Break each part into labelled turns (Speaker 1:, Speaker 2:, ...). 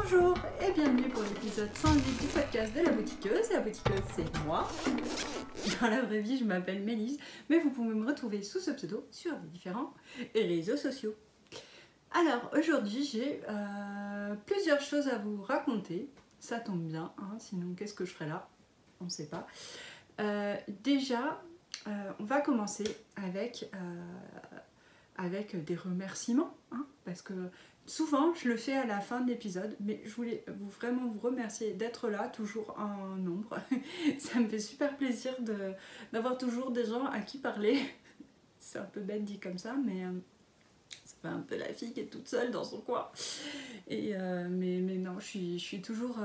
Speaker 1: Bonjour et bienvenue pour l'épisode 108 du podcast de la boutiqueuse. La boutiqueuse, c'est moi. Dans la vraie vie, je m'appelle Mélise, mais vous pouvez me retrouver sous ce pseudo sur les différents réseaux sociaux. Alors aujourd'hui, j'ai plusieurs choses à vous raconter. Ça tombe bien, hein, sinon qu'est-ce que je ferais là? On ne sait pas. Déjà, on va commencer avec des remerciements, hein, parce que souvent je le fais à la fin de l'épisode, mais je voulais vraiment vous remercier d'être là, toujours en nombre. Ça me fait super plaisir d'avoir toujours des gens à qui parler. C'est un peu bête dit comme ça, mais ça fait un peu la fille qui est toute seule dans son coin. Mais non, je suis toujours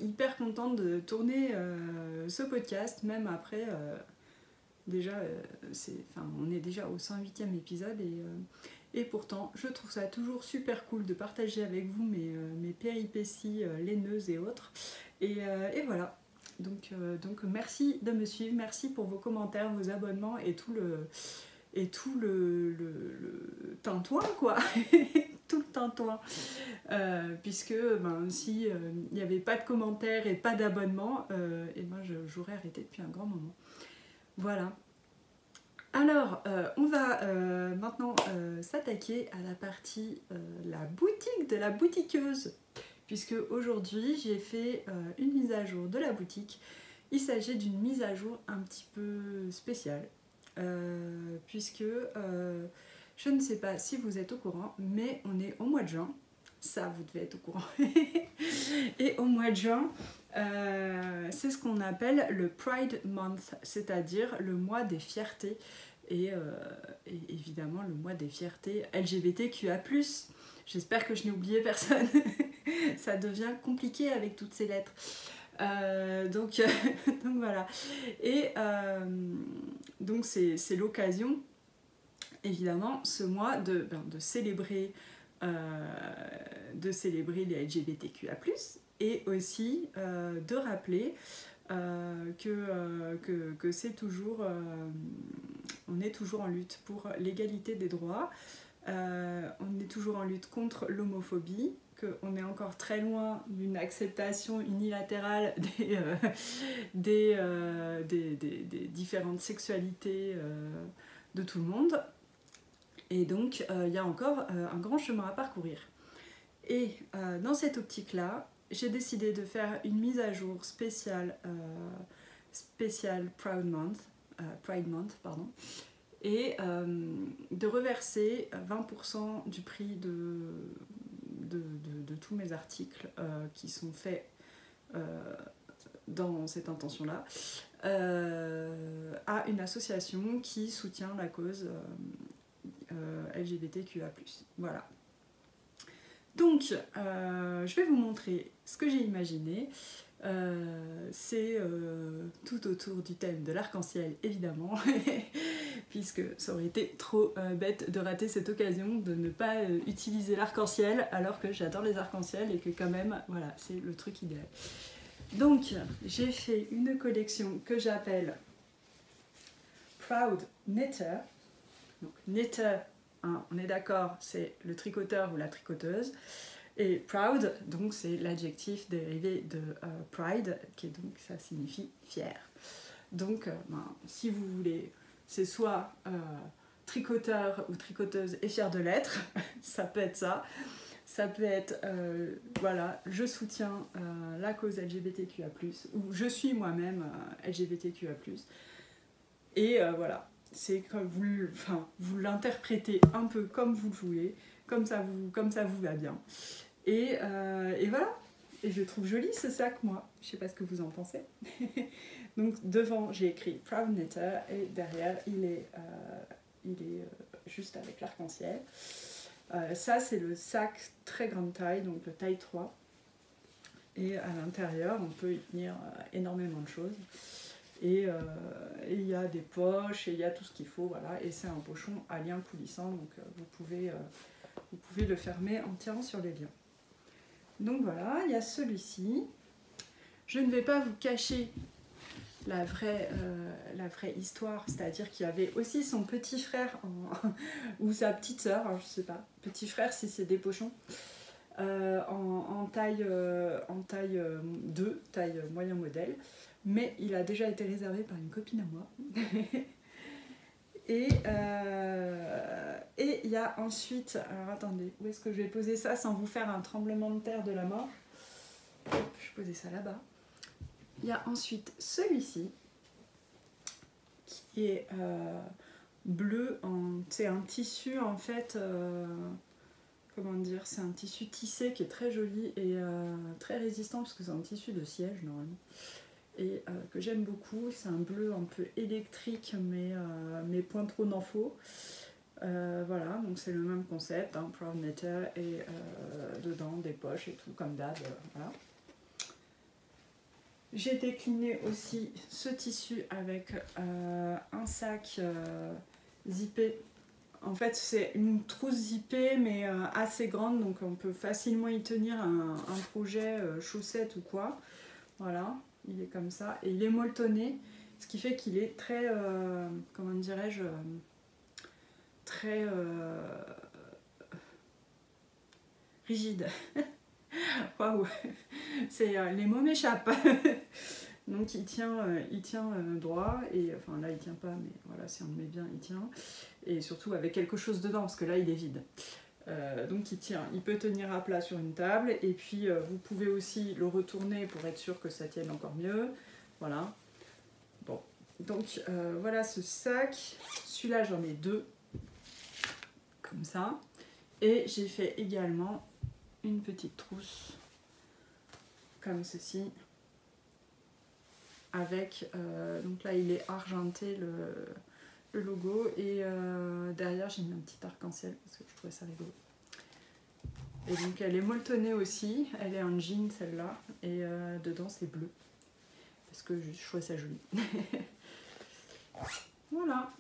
Speaker 1: hyper contente de tourner ce podcast, même après... Déjà, on est déjà au 108e épisode et pourtant, je trouve ça toujours super cool de partager avec vous mes péripéties laineuses et autres. Et voilà. Donc, merci de me suivre, merci pour vos commentaires, vos abonnements et tout le tintouin, quoi. Tout le tintouin. Puisque si il n'y avait pas de commentaires et pas d'abonnements, j'aurais arrêté depuis un grand moment. Voilà. Alors, on va maintenant s'attaquer à la partie la boutique de la boutiqueuse. Puisque aujourd'hui, j'ai fait une mise à jour de la boutique. Il s'agit d'une mise à jour un petit peu spéciale. Puisque je ne sais pas si vous êtes au courant, mais on est au mois de juin. Ça, vous devez être au courant. Et au mois de juin, c'est ce qu'on appelle le Pride Month, c'est-à-dire le mois des fiertés et évidemment le mois des fiertés LGBTQIA+. J'espère que je n'ai oublié personne. Ça devient compliqué avec toutes ces lettres. Donc voilà. Et donc c'est l'occasion, évidemment, ce mois de célébrer les LGBTQIA+, et aussi de rappeler que c'est toujours, on est toujours en lutte pour l'égalité des droits, on est toujours en lutte contre l'homophobie, qu'on est encore très loin d'une acceptation unilatérale des différentes sexualités de tout le monde. Et donc, il y a encore un grand chemin à parcourir. Et dans cette optique-là, j'ai décidé de faire une mise à jour spéciale Pride Month, et de reverser 20% du prix de tous mes articles qui sont faits dans cette intention-là à une association qui soutient la cause LGBTQIA+. Voilà. Donc, je vais vous montrer ce que j'ai imaginé. C'est tout autour du thème de l'arc-en-ciel, évidemment, puisque ça aurait été trop bête de rater cette occasion de ne pas utiliser l'arc-en-ciel, alors que j'adore les arcs-en-ciel et que quand même, voilà, c'est le truc idéal. Donc, j'ai fait une collection que j'appelle Proud Knitter. Donc, knitter, hein, on est d'accord, c'est le tricoteur ou la tricoteuse. Et proud, donc c'est l'adjectif dérivé de pride, qui est donc ça signifie fier. Donc, si vous voulez, c'est soit tricoteur ou tricoteuse et fier de l'être, ça peut être ça. Ça peut être, voilà, je soutiens la cause LGBTQIA+, ou je suis moi-même LGBTQIA+. Et voilà. C'est comme vous l'interprétez un peu comme vous le voulez, comme ça vous va bien. Et voilà. Et je trouve joli ce sac, moi. Je sais pas ce que vous en pensez. Donc devant, j'ai écrit Proud Knitter et derrière, il est juste avec l'arc-en-ciel. Ça, c'est le sac très grande taille, donc le taille 3. Et à l'intérieur, on peut y tenir énormément de choses. Et il y a des poches et il y a tout ce qu'il faut, voilà, et c'est un pochon à lien coulissant, donc vous pouvez le fermer en tirant sur les liens. Donc voilà, il y a celui-ci. Je ne vais pas vous cacher la vraie histoire, c'est-à-dire qu'il y avait aussi son petit frère ou sa petite sœur, je ne sais pas, petit frère si c'est des pochons, en taille 2, taille moyen modèle. Mais il a déjà été réservé par une copine à moi. Et il y a ensuite, alors attendez, où est-ce que je vais poser ça sans vous faire un tremblement de terre de la mort? Hop, je vais poser ça là-bas. Il y a ensuite celui-ci, qui est bleu, c'est un tissu en fait, comment dire, c'est un tissu tissé qui est très joli et très résistant parce que c'est un tissu de siège normalement. Et que j'aime beaucoup, c'est un bleu un peu électrique mais point trop n'en faut. Voilà, donc c'est le même concept, hein, Proud Knitter et dedans des poches et tout comme d'hab, voilà. J'ai décliné aussi ce tissu avec un sac zippé. En fait c'est une trousse zippée mais assez grande, donc on peut facilement y tenir un projet chaussette ou quoi. Voilà, il est comme ça et il est molletonné, ce qui fait qu'il est très, comment dirais-je, très rigide. Waouh, les mots m'échappent. Donc il tient droit et enfin là il tient pas, mais voilà, si on le met bien il tient, et surtout avec quelque chose dedans parce que là il est vide. Donc il tient, il peut tenir à plat sur une table et puis vous pouvez aussi le retourner pour être sûr que ça tienne encore mieux. Voilà. Bon, donc voilà ce sac. Celui-là j'en ai deux comme ça, et j'ai fait également une petite trousse comme ceci avec donc là il est argenté le logo et derrière j'ai mis un petit arc-en-ciel parce que je trouvais ça rigolo. Et donc elle est molletonnée aussi, elle est en jean celle-là, et dedans c'est bleu parce que je trouvais ça joli. Voilà.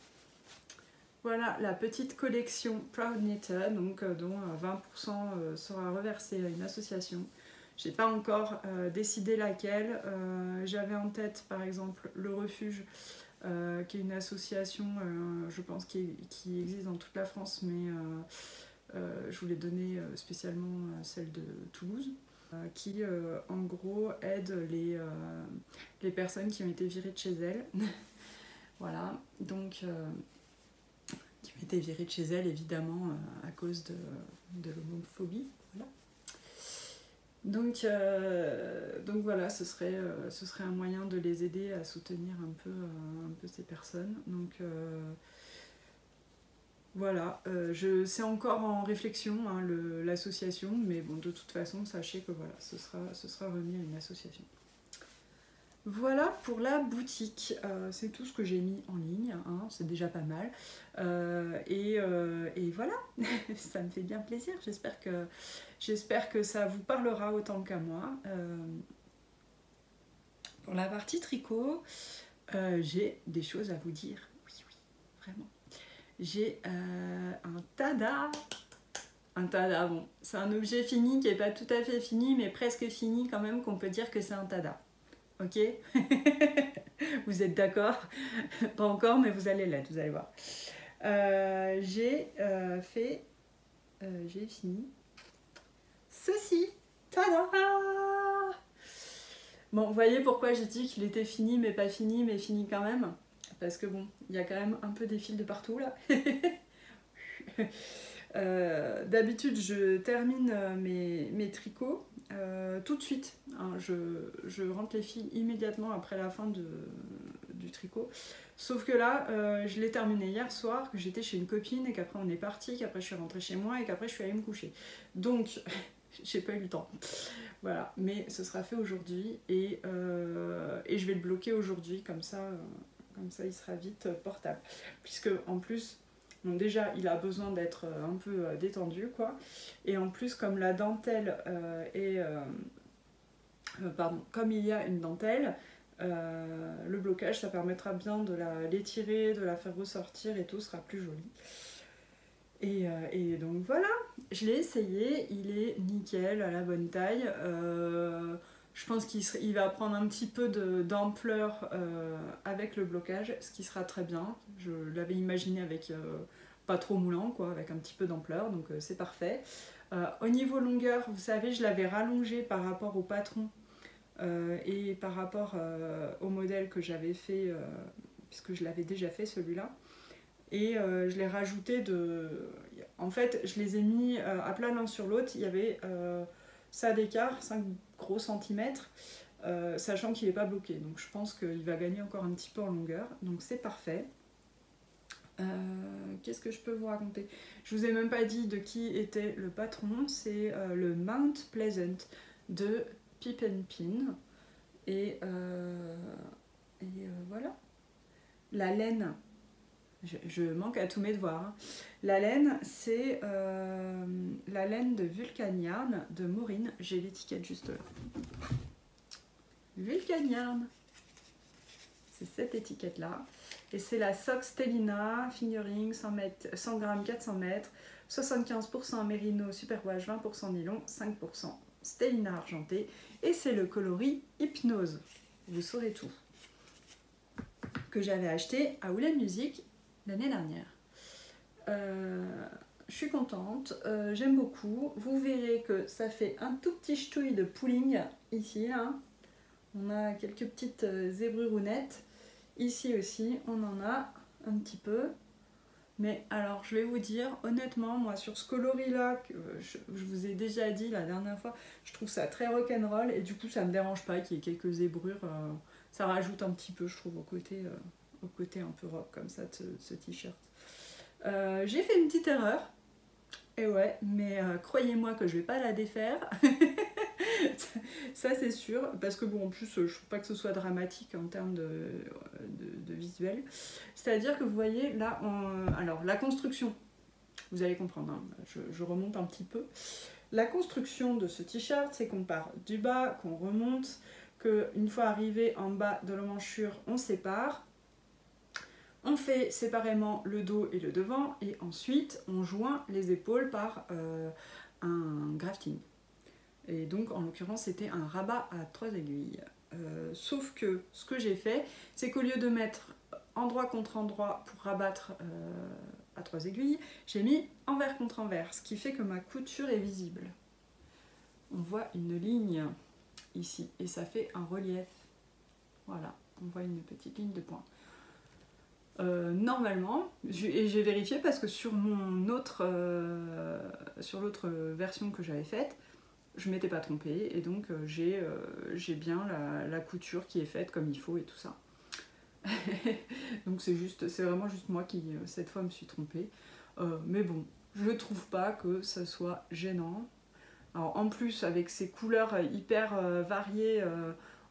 Speaker 1: Voilà la petite collection Proud Knitter, donc, dont 20% sera reversé à une association. J'ai pas encore décidé laquelle. J'avais en tête par exemple le Refuge, qui est une association, je pense, qui existe dans toute la France, mais je voulais donner spécialement celle de Toulouse, qui en gros aide les personnes qui ont été virées de chez elles. Voilà, donc qui ont été virées de chez elles évidemment à cause de l'homophobie. Voilà. Donc voilà, ce serait un moyen de les aider à soutenir un peu ces personnes. Donc voilà, c'est encore en réflexion, hein, l'association, mais bon, de toute façon, sachez que voilà, ce sera remis à une association. Voilà pour la boutique, c'est tout ce que j'ai mis en ligne, hein, c'est déjà pas mal. Et voilà, ça me fait bien plaisir, j'espère que ça vous parlera autant qu'à moi. Pour la partie tricot, j'ai des choses à vous dire, oui, vraiment. J'ai un tada. Un tada, bon, c'est un objet fini qui n'est pas tout à fait fini, mais presque fini quand même, qu'on peut dire que c'est un tada. Ok. Vous êtes d'accord? Pas encore, mais vous allez l'être, vous allez voir. J'ai fini ceci. Tada! Bon, vous voyez pourquoi j'ai dit qu'il était fini, mais pas fini, mais fini quand même? Parce que bon, il y a quand même un peu des fils de partout là. D'habitude, je termine mes tricots tout de suite. Hein, je rentre les fils immédiatement après la fin du tricot. Sauf que là, je l'ai terminé hier soir, que j'étais chez une copine et qu'après on est parti, qu'après je suis rentrée chez moi et qu'après je suis allée me coucher. Donc, j'ai pas eu le temps. Voilà, mais ce sera fait aujourd'hui et je vais le bloquer aujourd'hui, comme ça il sera vite portable. Puisque en plus, donc déjà il a besoin d'être un peu détendu, quoi. Et en plus, comme la dentelle comme il y a une dentelle, le blocage ça permettra bien de l'étirer, de la faire ressortir et tout sera plus joli. Et donc voilà, je l'ai essayé, il est nickel, à la bonne taille. Je pense qu'il va prendre un petit peu d'ampleur avec le blocage, ce qui sera très bien. Je l'avais imaginé avec pas trop moulant quoi, avec un petit peu d'ampleur, donc c'est parfait. Au niveau longueur, vous savez, je l'avais rallongé par rapport au patron et par rapport au modèle que j'avais fait, puisque je l'avais déjà fait celui-là. Et je l'ai rajouté de... En fait, je les ai mis à plat l'un sur l'autre. Il y avait ça d'écart, 5 gros centimètres, sachant qu'il n'est pas bloqué. Donc je pense qu'il va gagner encore un petit peu en longueur. Donc c'est parfait. Qu'est-ce que je peux vous raconter? Je vous ai même pas dit de qui était le patron. C'est le Mount Pleasant de Pip & Pin. Et voilà. La laine... Je manque à tous mes devoirs. Hein. La laine, c'est la laine de Vulcan Yarn de Maureen. J'ai l'étiquette juste là. Vulcan Yarn. C'est cette étiquette-là. Et c'est la Sock Stellina Fingering 100 g 400 mètres. 75% mérino superwash, 20% nylon, 5% Stellina argenté. Et c'est le coloris Hypnose. Vous saurez tout. Que j'avais acheté à Oula Music l'année dernière. Je suis contente, j'aime beaucoup. Vous verrez que ça fait un tout petit ch'touille de pooling ici. Là. On a quelques petites zébrurounettes. Ici aussi, on en a un petit peu. Mais alors, je vais vous dire, honnêtement, moi, sur ce coloris-là, que je vous ai déjà dit la dernière fois, je trouve ça très rock'n'roll. Et du coup, ça me dérange pas qu'il y ait quelques zébrures. Ça rajoute un petit peu, je trouve, au côté un peu rock comme ça de ce t-shirt. J'ai fait une petite erreur, et ouais, mais croyez-moi que je vais pas la défaire. Ça c'est sûr, parce que bon, en plus je trouve pas que ce soit dramatique en termes de visuel. C'est-à-dire que vous voyez là, alors la construction, vous allez comprendre, hein, je remonte un petit peu. La construction de ce t-shirt, c'est qu'on part du bas, qu'on remonte, qu'une fois arrivé en bas de l'emmanchure, on sépare. On fait séparément le dos et le devant et ensuite on joint les épaules par un grafting. Et donc en l'occurrence c'était un rabat à 3 aiguilles. Sauf que ce que j'ai fait, c'est qu'au lieu de mettre endroit contre endroit pour rabattre à 3 aiguilles, j'ai mis envers contre envers, ce qui fait que ma couture est visible. On voit une ligne ici et ça fait un relief. Voilà, on voit une petite ligne de pointe. Normalement, et j'ai vérifié parce que sur mon autre, sur l'autre version que j'avais faite, je m'étais pas trompée et donc j'ai bien la couture qui est faite comme il faut et tout ça. Donc c'est vraiment juste moi qui cette fois me suis trompée. Mais bon, je trouve pas que ça soit gênant. Alors en plus avec ces couleurs hyper variées,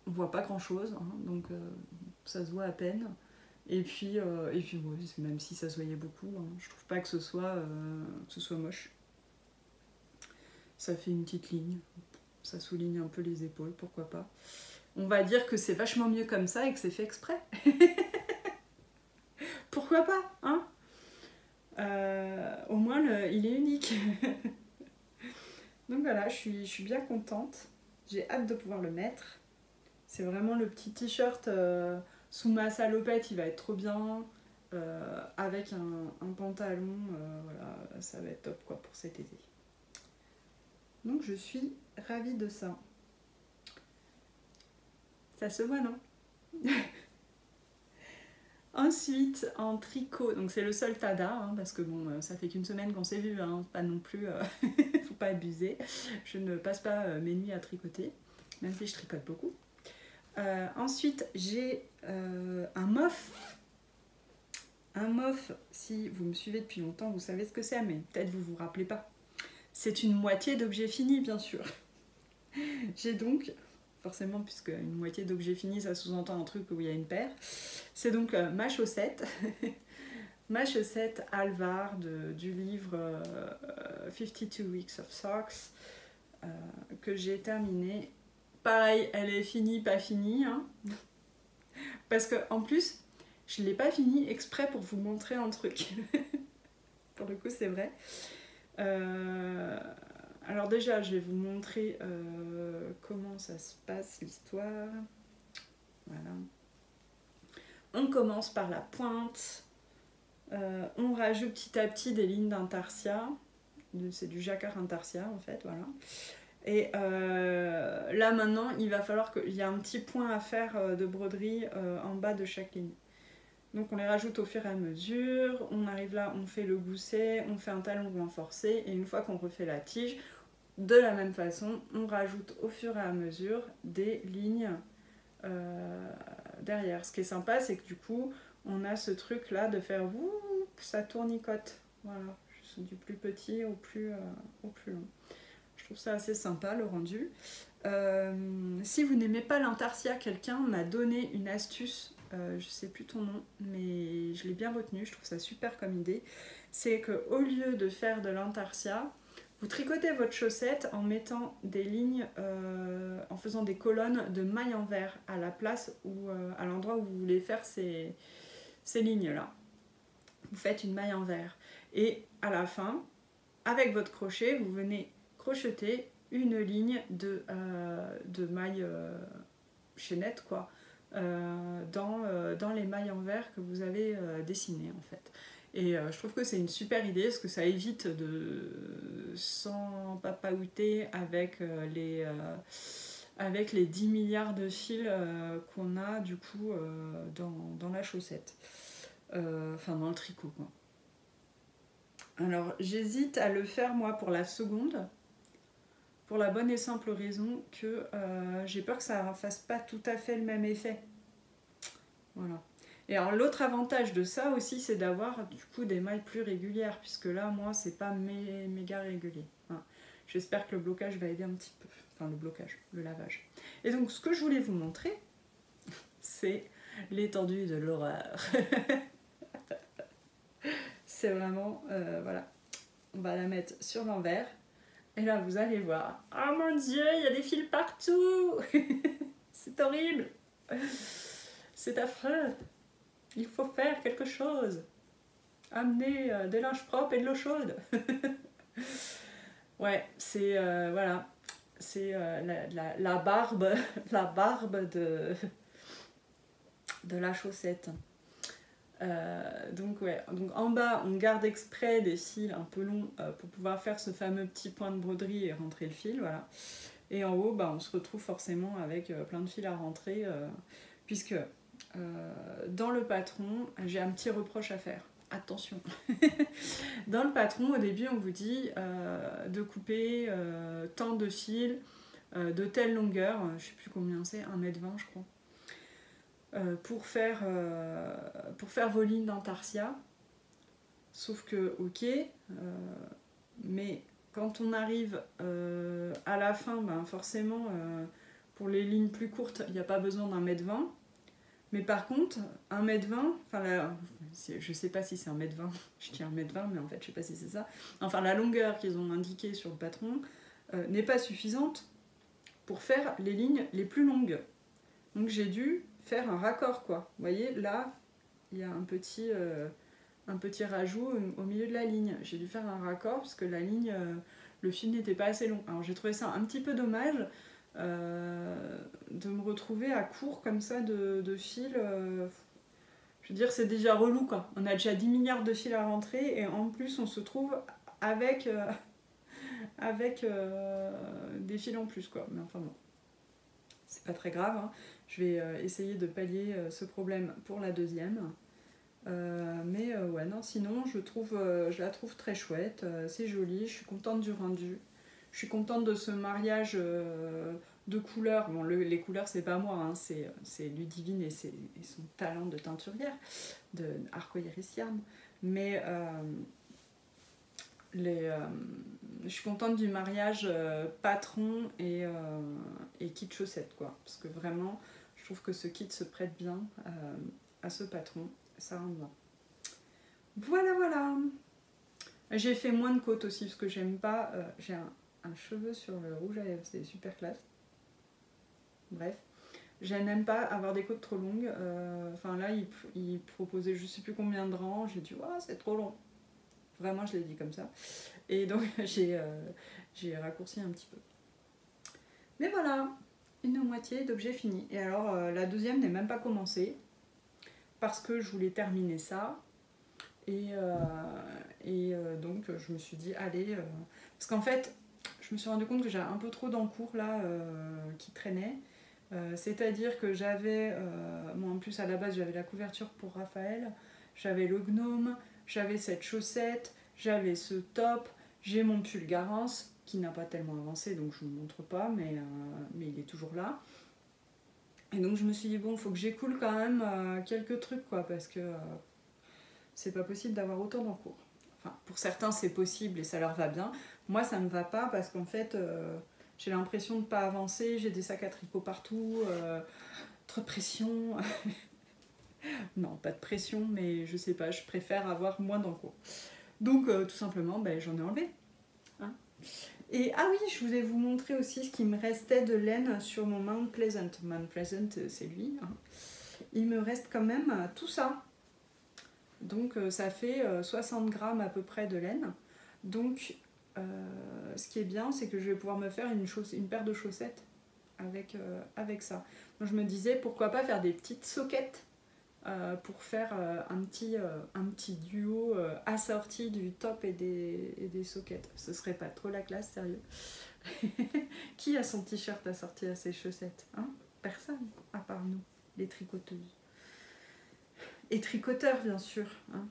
Speaker 1: on voit pas grand chose, hein, donc ça se voit à peine. Et puis ouais, même si ça se voyait beaucoup, hein, je trouve pas que ce soit moche. Ça fait une petite ligne, ça souligne un peu les épaules, pourquoi pas. On va dire que c'est vachement mieux comme ça et que c'est fait exprès. Pourquoi pas, hein? Au moins il est unique. Donc voilà, je suis bien contente. J'ai hâte de pouvoir le mettre. C'est vraiment le petit t-shirt sous ma salopette, il va être trop bien. Avec un pantalon, voilà, ça va être top quoi pour cet été. Donc je suis ravie de ça. Ça se voit, non? Ensuite, en tricot, donc c'est le seul tada, hein, parce que bon, ça fait qu'une semaine qu'on s'est vu, hein, pas non plus, faut pas abuser. Je ne passe pas mes nuits à tricoter, même si je tricote beaucoup. Ensuite, j'ai un mof. Un mof, si vous me suivez depuis longtemps, vous savez ce que c'est, mais peut-être vous vous rappelez pas. C'est une moitié d'objet fini, bien sûr. J'ai donc, forcément, puisque une moitié d'objet fini, ça sous-entend un truc où il y a une paire. C'est donc ma chaussette. Ma chaussette Alvar du livre 52 Weeks of Socks que j'ai terminé. Pareil, elle est finie, pas finie. Hein. Parce que en plus, je ne l'ai pas finie exprès pour vous montrer un truc. Pour le coup, c'est vrai. Alors déjà, je vais vous montrer comment ça se passe, l'histoire. Voilà. On commence par la pointe. On rajoute petit à petit des lignes d'intarsia. C'est du jacquard intarsia en fait, voilà. Et là maintenant, il va falloir qu'il y ait un petit point à faire de broderie en bas de chaque ligne. Donc on les rajoute au fur et à mesure, on arrive là, on fait le gousset, on fait un talon renforcé, et une fois qu'on refait la tige, de la même façon, on rajoute au fur et à mesure des lignes derrière. Ce qui est sympa, c'est que du coup, on a ce truc là de faire wouh, ça tournicote. Voilà, du plus petit au plus long. Je trouve ça assez sympa le rendu. Si vous n'aimez pas l'intarsia, quelqu'un m'a donné une astuce, je sais plus ton nom, mais je l'ai bien retenu, je trouve ça super comme idée. C'est qu'au lieu de faire de l'intarsia, vous tricotez votre chaussette en mettant des lignes, en faisant des colonnes de mailles en verre à la place ou à l'endroit où vous voulez faire ces lignes-là. Vous faites une maille en verre. Et à la fin, avec votre crochet, vous venez crocheter une ligne de mailles chaînettes, quoi, dans les mailles en verre que vous avez dessinées, en fait. Et je trouve que c'est une super idée parce que ça évite de s'empapaouter avec les 10 milliards de fils qu'on a du coup dans la chaussette. Enfin, dans le tricot, quoi. Alors, j'hésite à le faire, moi, pour la seconde, pour la bonne et simple raison que j'ai peur que ça ne fasse pas tout à fait le même effet. Voilà. Et alors, l'autre avantage de ça aussi, c'est d'avoir, du coup, des mailles plus régulières, puisque là, moi, c'est pas méga régulier. Hein. J'espère que le blocage va aider un petit peu. Enfin, le blocage, le lavage. Et donc, ce que je voulais vous montrer, c'est l'étendue de l'horreur. C'est vraiment, voilà, on va la mettre sur l'envers et là vous allez voir, oh mon dieu, il y a des fils partout. C'est horrible, c'est affreux, il faut faire quelque chose, amener des linges propres et de l'eau chaude. Ouais, c'est voilà, c'est la barbe de la chaussette. Donc en bas on garde exprès des fils un peu longs pour pouvoir faire ce fameux petit point de broderie et rentrer le fil, voilà. Et en haut on se retrouve forcément avec plein de fils à rentrer puisque dans le patron j'ai un petit reproche à faire. Attention. Dans le patron au début on vous dit de couper tant de fils de telle longueur, je sais plus combien c'est, 1,20 m je crois. Pour faire vos lignes d'intarsia. Sauf que, ok, mais quand on arrive à la fin, forcément, pour les lignes plus courtes, il n'y a pas besoin d'1,20 m. Mais par contre, 1,20 m, je sais pas si c'est 1,20 m, je dis 1,20 m, mais en fait, je sais pas si c'est ça. Enfin, la longueur qu'ils ont indiquée sur le patron n'est pas suffisante pour faire les lignes les plus longues. Donc j'ai dû faire un raccord, quoi. Vous voyez, là, il y a un petit rajout au milieu de la ligne. J'ai dû faire un raccord parce que la ligne, le fil n'était pas assez long. Alors j'ai trouvé ça un petit peu dommage de me retrouver à court comme ça de fil. Je veux dire, c'est déjà relou, quoi. On a déjà 10 milliards de fils à rentrer et en plus on se trouve avec des fils en plus, quoi. Mais enfin bon, c'est pas très grave, hein. Je vais essayer de pallier ce problème pour la deuxième. Ouais, non, sinon je la trouve très chouette, c'est joli, je suis contente du rendu. Je suis contente de ce mariage de couleurs. Bon, les couleurs, c'est pas moi, hein, c'est Ludivine et son talent de teinturière, de arcoiris yarn. Mais je suis contente du mariage patron et kit chaussette, quoi. Parce que vraiment, je trouve que ce kit se prête bien à ce patron. Ça rentre bien. Voilà, voilà. J'ai fait moins de côtes aussi parce que j'aime pas. J'ai un cheveu sur le rouge à lèvres, c'est super classe. Bref, je n'aime pas avoir des côtes trop longues. Enfin là, il proposait je sais plus combien de rangs. J'ai dit, waouh, c'est trop long. Vraiment, je l'ai dit comme ça. Et donc, j'ai raccourci un petit peu. Mais voilà, une moitié d'objet fini. Et alors, la deuxième n'est même pas commencée parce que je voulais terminer ça. Donc je me suis dit, allez, parce qu'en fait, je me suis rendu compte que j'avais un peu trop d'encours là qui traînait. C'est-à-dire que j'avais, moi en plus à la base j'avais la couverture pour Raphaël, j'avais le gnome, j'avais cette chaussette, j'avais ce top, j'ai mon pull Garance qui n'a pas tellement avancé donc je ne vous montre pas, mais il est toujours là. Et donc je me suis dit, bon, il faut que j'écoule quand même quelques trucs quoi, parce que c'est pas possible d'avoir autant d'encours. Enfin, pour certains c'est possible et ça leur va bien. Moi ça me va pas parce qu'en fait j'ai l'impression de ne pas avancer, j'ai des sacs à tricot partout, trop de pression. Non, pas de pression, mais je sais pas, je préfère avoir moins d'encours. Donc tout simplement, ben, j'en ai enlevé. Hein. Et ah oui, je voulais vous montrer aussi ce qui me restait de laine sur mon Mount Pleasant. Mount Pleasant, c'est lui. Hein. Il me reste quand même tout ça. Donc ça fait 60 grammes à peu près de laine. Donc ce qui est bien, c'est que je vais pouvoir me faire une paire de chaussettes avec ça. Donc je me disais, pourquoi pas faire des petites soquettes pour faire un petit duo assorti du top et des soquettes. Ce serait pas trop la classe, sérieux. Qui a son t-shirt assorti à ses chaussettes, hein? Personne, à part nous, les tricoteuses. Et tricoteurs, bien sûr. Hein.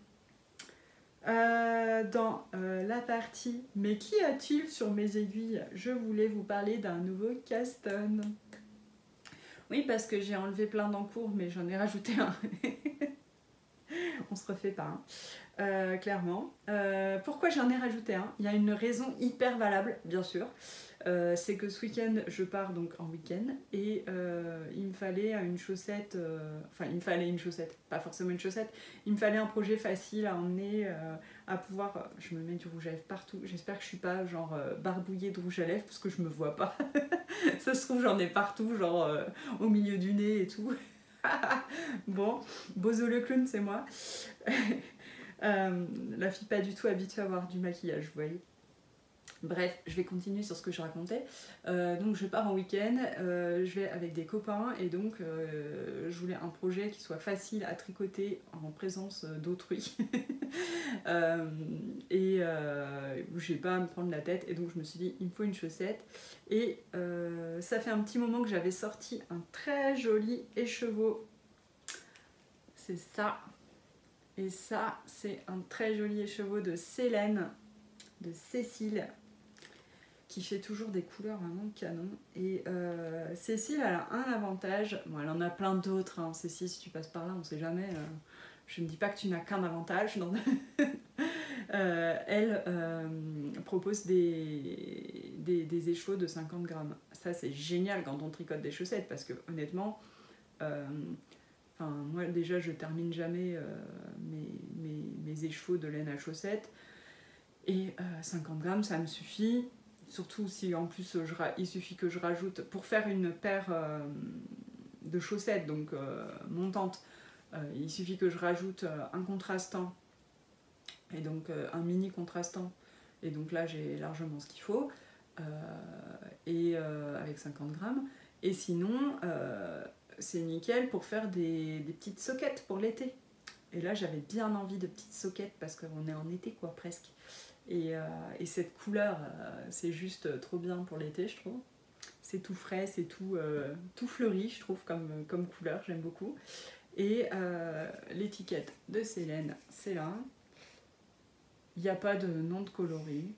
Speaker 1: Dans la partie « Mais qu'y a-t-il sur mes aiguilles ?» Je voulais vous parler d'un nouveau Caston. Oui, parce que j'ai enlevé plein d'encours, mais j'en ai rajouté un. On se refait pas, hein. Clairement. Pourquoi j'en ai rajouté un? Il y a une raison hyper valable, bien sûr. C'est que ce week-end, je pars donc en week-end et il me fallait une chaussette, enfin il me fallait une chaussette, pas forcément une chaussette, il me fallait un projet facile à emmener, à pouvoir, je me mets du rouge à lèvres partout, j'espère que je suis pas genre barbouillée de rouge à lèvres parce que je me vois pas, ça se trouve j'en ai partout, genre au milieu du nez et tout. Bon, Bozo le clown c'est moi. La fille pas du tout habituée à avoir du maquillage, vous voyez. Bref, je vais continuer sur ce que je racontais. Donc je pars en week-end, je vais avec des copains et donc je voulais un projet qui soit facile à tricoter en présence d'autrui et où je n'ai pas à me prendre la tête. Et donc je me suis dit, il me faut une chaussette. Et ça fait un petit moment que j'avais sorti un très joli écheveau. C'est ça. Et ça, c'est un très joli écheveau de Célène, de Cécile, qui fait toujours des couleurs vraiment canon. Et Cécile, elle a un avantage, bon, elle en a plein d'autres, hein. Cécile, si tu passes par là, on sait jamais, je ne dis pas que tu n'as qu'un avantage, non. Elle propose des écheveaux de 50 grammes. Ça, c'est génial quand on tricote des chaussettes, parce que honnêtement, moi déjà, je termine jamais mes écheveaux de laine à chaussettes, et 50 grammes, ça me suffit. Surtout si en plus il suffit que je rajoute, pour faire une paire de chaussettes donc montantes, il suffit que je rajoute un contrastant et donc un mini contrastant, et donc là j'ai largement ce qu'il faut, avec 50 grammes. Et sinon c'est nickel pour faire des petites soquettes pour l'été. Et là j'avais bien envie de petites soquettes parce qu'on est en été quoi, presque. Et cette couleur, c'est juste trop bien pour l'été, je trouve. C'est tout frais, c'est tout fleuri, je trouve, comme couleur, j'aime beaucoup. Et l'étiquette de Célène, c'est là. Il n'y a pas de nom de coloris.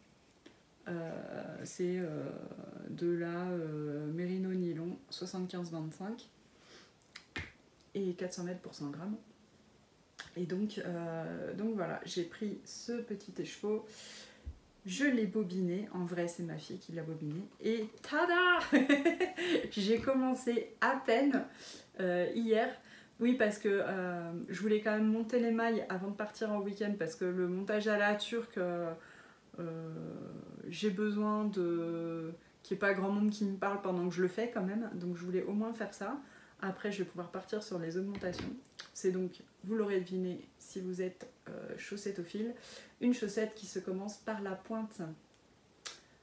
Speaker 1: C'est de la Merino Nylon 75-25 et 400 mètres pour 100 grammes. Et donc voilà, j'ai pris ce petit écheveau, je l'ai bobiné, en vrai c'est ma fille qui l'a bobiné, et tada. J'ai commencé à peine hier, oui parce que je voulais quand même monter les mailles avant de partir en week-end, parce que le montage à la turque, j'ai besoin qu'il n'y ait pas grand monde qui me parle pendant que je le fais quand même, donc je voulais au moins faire ça. Après, je vais pouvoir partir sur les augmentations. C'est donc, vous l'aurez deviné si vous êtes chaussette au fil, une chaussette qui se commence par la pointe.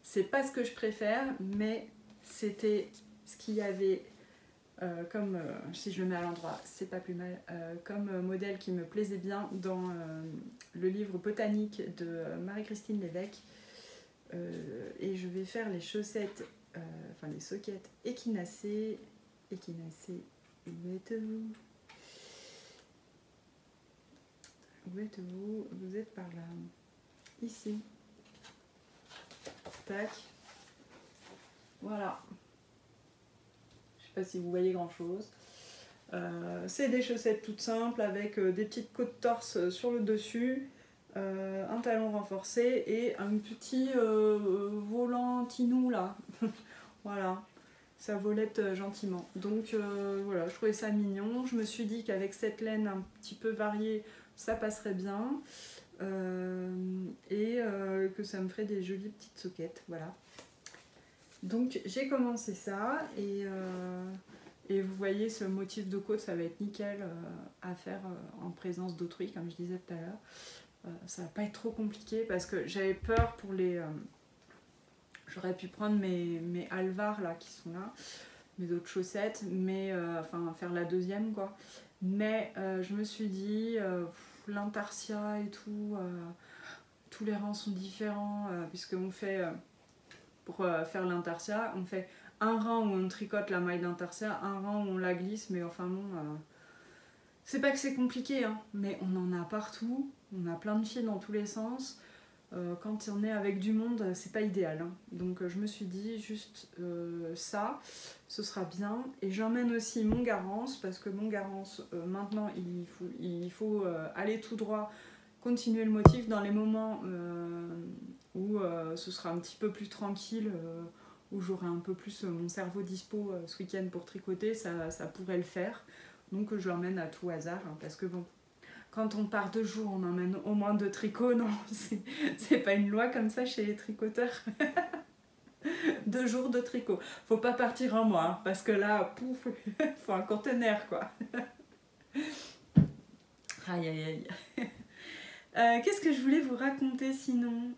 Speaker 1: C'est pas ce que je préfère, mais c'était ce qu'il y avait comme si je le mets à l'endroit, c'est pas plus mal, comme modèle qui me plaisait bien dans le livre Botanique de Marie-Christine Lévesque. Et je vais faire les chaussettes, enfin les soquettes échinacées. Échinacées, où êtes-vous? Où êtes-vous? Vous êtes par là. Ici. Tac. Voilà. Je sais pas si vous voyez grand chose. C'est des chaussettes toutes simples avec des petites côtes torse sur le dessus, un talon renforcé et un petit volant tinou là. Voilà, ça volette gentiment. Donc voilà, je trouvais ça mignon. Je me suis dit qu'avec cette laine un petit peu variée, ça passerait bien. Et que ça me ferait des jolies petites soquettes. Voilà. Donc j'ai commencé ça et vous voyez ce motif de côte, ça va être nickel à faire en présence d'autrui, comme je disais tout à l'heure. Ça va pas être trop compliqué parce que j'avais peur pour les... j'aurais pu prendre mes alvars là qui sont là, mes autres chaussettes, mais enfin faire la deuxième quoi. Mais je me suis dit, l'intarsia et tout, tous les rangs sont différents puisque on fait... pour faire l'intarsia, on fait un rang où on tricote la maille d'intarsia, un rang où on la glisse, mais enfin bon, c'est pas que c'est compliqué, hein, mais on en a partout, on a plein de fils dans tous les sens. Quand on est avec du monde, c'est pas idéal. Hein. Donc je me suis dit juste ça, ce sera bien. Et j'emmène aussi mon Garance, parce que mon Garance, maintenant, il faut aller tout droit, continuer le motif dans les moments où ce sera un petit peu plus tranquille, où j'aurai un peu plus mon cerveau dispo ce week-end pour tricoter, ça pourrait le faire. Donc je l'emmène à tout hasard, hein, parce que bon, quand on part 2 jours, on emmène au moins 2 tricots, non, c'est pas une loi comme ça chez les tricoteurs. 2 jours de tricot. Faut pas partir un mois, hein, parce que là, pouf, faut un conteneur quoi. Aïe aïe aïe. Qu'est-ce que je voulais vous raconter sinon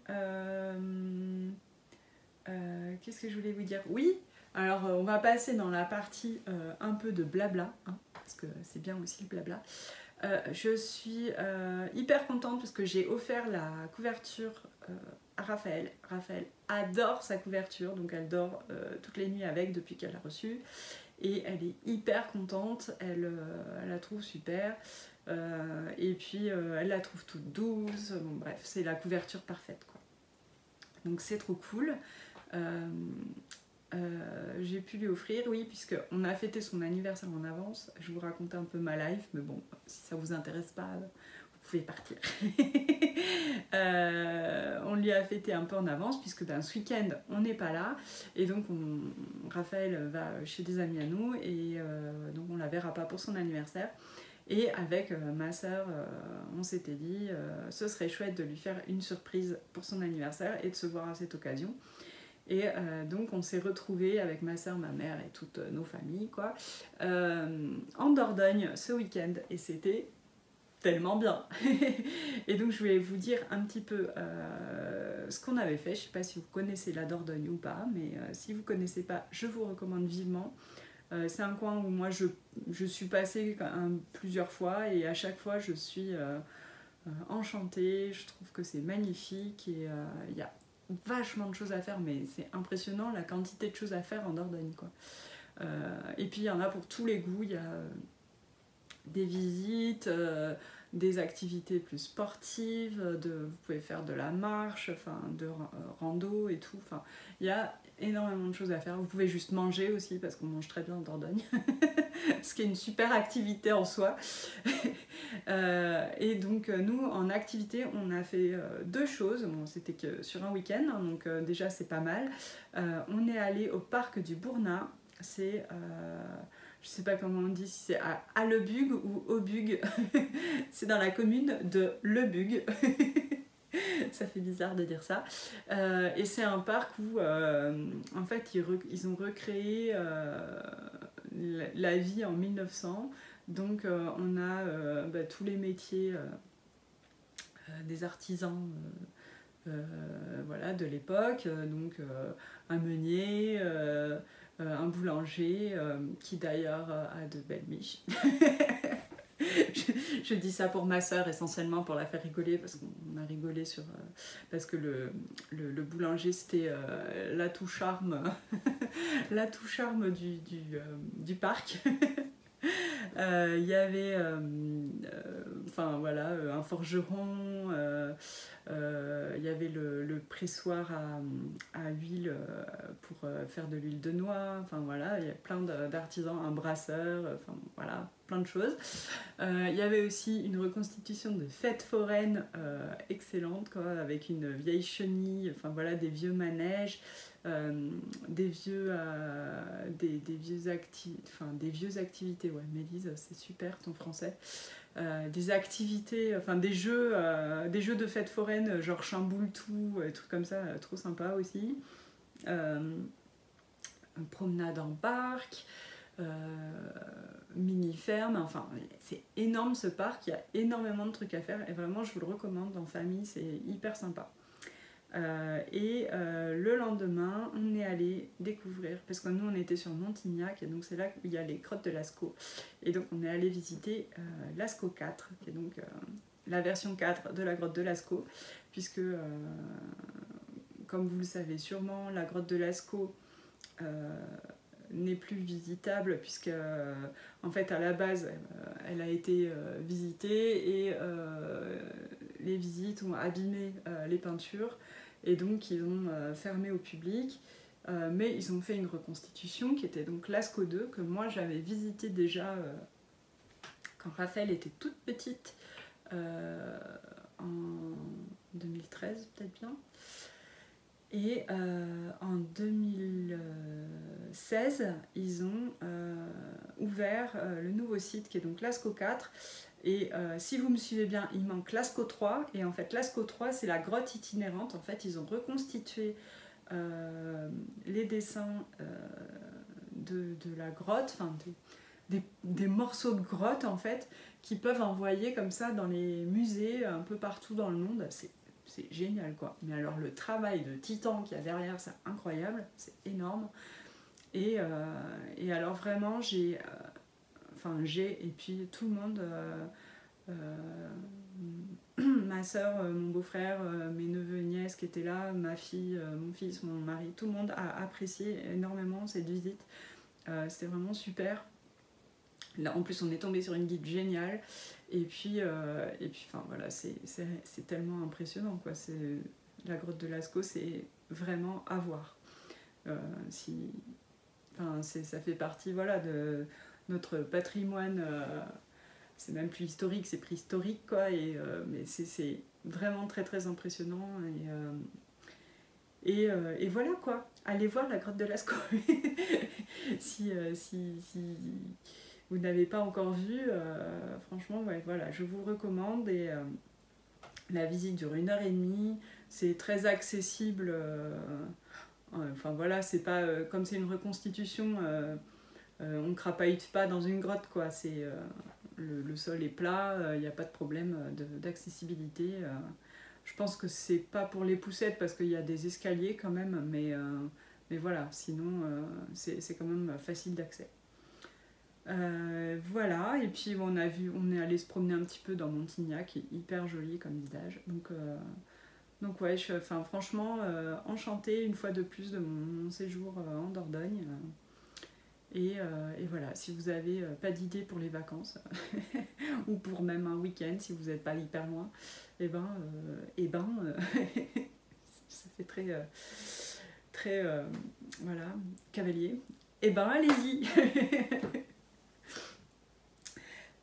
Speaker 1: qu'est-ce que je voulais vous dire? Oui, alors on va passer dans la partie un peu de blabla, hein, parce que c'est bien aussi le blabla. Je suis hyper contente parce que j'ai offert la couverture à Raphaël. Raphaël adore sa couverture, donc elle dort toutes les nuits avec depuis qu'elle l'a reçue. Et elle est hyper contente, elle la trouve super. Et puis elle la trouve toute douce. Bon, bref, c'est la couverture parfaite, quoi. Donc c'est trop cool. J'ai pu lui offrir, oui, puisqu'on a fêté son anniversaire en avance. Je vous racontais un peu ma life, mais bon, si ça vous intéresse pas, vous pouvez partir. On lui a fêté un peu en avance, puisque ce week-end, on n'est pas là. Et donc, Raphaël va chez des amis à nous, et donc on la verra pas pour son anniversaire. Et avec ma soeur, on s'était dit, ce serait chouette de lui faire une surprise pour son anniversaire et de se voir à cette occasion. Et donc on s'est retrouvés avec ma soeur, ma mère et toutes nos familles, quoi, en Dordogne ce week-end. Et c'était tellement bien. Et donc je voulais vous dire un petit peu ce qu'on avait fait. Je ne sais pas si vous connaissez la Dordogne ou pas, mais si vous ne connaissez pas, je vous recommande vivement. C'est un coin où moi je suis passée plusieurs fois et à chaque fois je suis enchantée. Je trouve que c'est magnifique et il y a vachement de choses à faire, mais c'est impressionnant la quantité de choses à faire en Dordogne, quoi. Et puis il y en a pour tous les goûts. Il y a des visites, des activités plus sportives, vous pouvez faire de la marche, enfin, de rando et tout. Enfin, il y a énormément de choses à faire. Vous pouvez juste manger aussi, parce qu'on mange très bien en Dordogne, ce qui est une super activité en soi. Et donc nous, en activité, on a fait 2 choses. Bon, c'était que sur un week-end, hein, donc déjà c'est pas mal. On est allé au parc du Bournat. C'est... je sais pas comment on dit, si c'est à Allebug ou Aubug. C'est dans la commune de Lebug. Ça fait bizarre de dire ça. Et c'est un parc où, en fait, ils ont recréé la vie en 1900. Donc, on a tous les métiers des artisans voilà, de l'époque. Donc, un meunier, un boulanger qui d'ailleurs a de belles miches. Je dis ça pour ma sœur, essentiellement pour la faire rigoler, parce qu'on a rigolé sur... parce que le boulanger, c'était l'atout charme, l'atout charme du parc. Il y avait enfin voilà, un forgeron, il y avait le pressoir à huile pour faire de l'huile de noix, enfin voilà, il y a plein d'artisans, un brasseur, enfin voilà, plein de choses. Il y avait aussi une reconstitution de fête foraine excellente, quoi, avec une vieille chenille, enfin voilà, des vieux manèges, des vieux activités, ouais, Mélise, c'est super ton français. Des activités, enfin des jeux de fête foraine, genre chamboule-tout, trucs comme ça, trop sympa aussi. Une promenade en parc, mini-ferme, enfin c'est énorme ce parc, il y a énormément de trucs à faire et vraiment je vous le recommande en famille, c'est hyper sympa. Le lendemain, on est allé découvrir, parce que nous on était sur Montignac, et donc c'est là qu'il y a les grottes de Lascaux. Et donc on est allé visiter Lascaux 4, qui est donc la version 4 de la grotte de Lascaux, puisque, comme vous le savez sûrement, la grotte de Lascaux n'est plus visitable, puisque en fait à la base elle a été visitée et les visites ont abîmé les peintures. Et donc ils ont fermé au public, mais ils ont fait une reconstitution qui était donc Lascaux 2, que moi j'avais visité déjà quand Raphaël était toute petite, en 2013 peut-être bien. Et en 2016, ils ont ouvert le nouveau site qui est donc Lascaux 4. Et si vous me suivez bien, il manque Lascaux 3. Et en fait, Lascaux 3, c'est la grotte itinérante. En fait, ils ont reconstitué les dessins de la grotte, enfin des morceaux de grotte en fait, qui peuvent envoyer comme ça dans les musées un peu partout dans le monde. C'est génial quoi. Mais alors le travail de titan qu'il y a derrière, c'est incroyable, c'est énorme. Et alors vraiment, et puis tout le monde, ma soeur, mon beau-frère, mes neveux et nièces qui étaient là, ma fille, mon fils, mon mari, tout le monde a apprécié énormément cette visite. C'était vraiment super. Là, en plus, on est tombé sur une guide géniale. Et puis enfin, voilà, c'est tellement impressionnant, quoi. La grotte de Lascaux, c'est vraiment à voir. Ça fait partie, voilà, de notre patrimoine. C'est même plus historique, c'est préhistorique, quoi. Mais c'est vraiment très très impressionnant. Et voilà, quoi. Allez voir la grotte de Lascaux. si vous n'avez pas encore vu, franchement, ouais, voilà, je vous recommande. Et la visite dure 1h30, c'est très accessible. Enfin voilà, c'est pas comme c'est une reconstitution, on ne crapahute pas dans une grotte, quoi. Le sol est plat, il n'y a pas de problème d'accessibilité. Je pense que c'est pas pour les poussettes parce qu'il y a des escaliers quand même, mais voilà, sinon c'est quand même facile d'accès. Voilà, et puis on est allé se promener un petit peu dans Montignac, qui est hyper joli comme village. Donc ouais, franchement enchantée une fois de plus de mon séjour en Dordogne. Et voilà, si vous n'avez pas d'idée pour les vacances, ou pour même un week-end, si vous n'êtes pas hyper loin, ça fait très voilà, cavalier. Allez-y.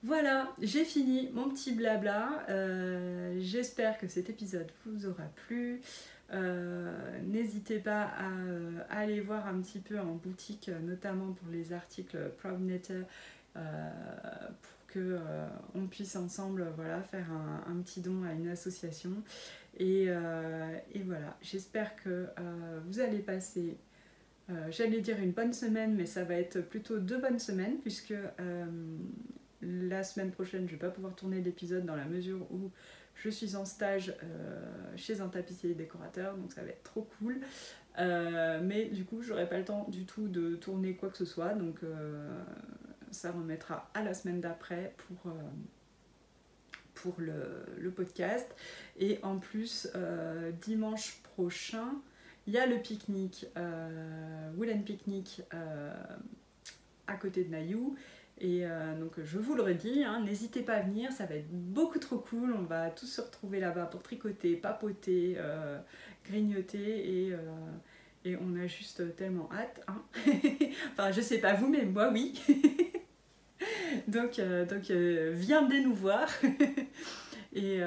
Speaker 1: Voilà, j'ai fini mon petit blabla. J'espère que cet épisode vous aura plu. N'hésitez pas à aller voir un petit peu en boutique, notamment pour les articles Proudknatter, pour que on puisse ensemble, voilà, faire un petit don à une association. Et voilà, j'espère que vous allez passer, j'allais dire une bonne semaine, mais ça va être plutôt 2 bonnes semaines, puisque la semaine prochaine je ne vais pas pouvoir tourner d'épisode dans la mesure où je suis en stage chez un tapissier et décorateur, donc ça va être trop cool. Mais du coup, j'aurai pas le temps du tout de tourner quoi que ce soit, donc ça remettra à la semaine d'après pour le podcast. Et en plus, dimanche prochain, il y a le pique-nique, Woolen Picnic à côté de Nayou. Et donc je vous le redis, hein, n'hésitez pas à venir, ça va être beaucoup trop cool. On va tous se retrouver là-bas pour tricoter, papoter, grignoter et on a juste tellement hâte. Hein. Enfin, je sais pas vous, mais moi oui. donc viendez nous voir. et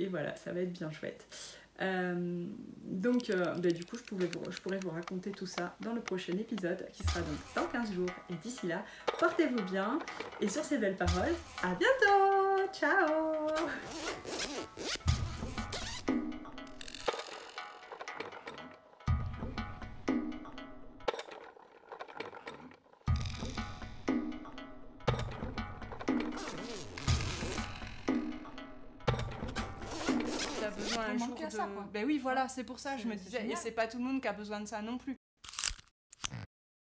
Speaker 1: voilà, ça va être bien chouette. Du coup, je pourrais vous raconter tout ça dans le prochain épisode qui sera donc dans 15 jours. Et d'ici là, portez-vous bien. Et sur ces belles paroles, à bientôt. Ciao. besoin un jour de...
Speaker 2: ça, quoi.
Speaker 1: Ben oui, voilà, c'est pour ça, je me disais,
Speaker 2: génial.
Speaker 1: et c'est pas tout le monde qui a besoin de ça non plus.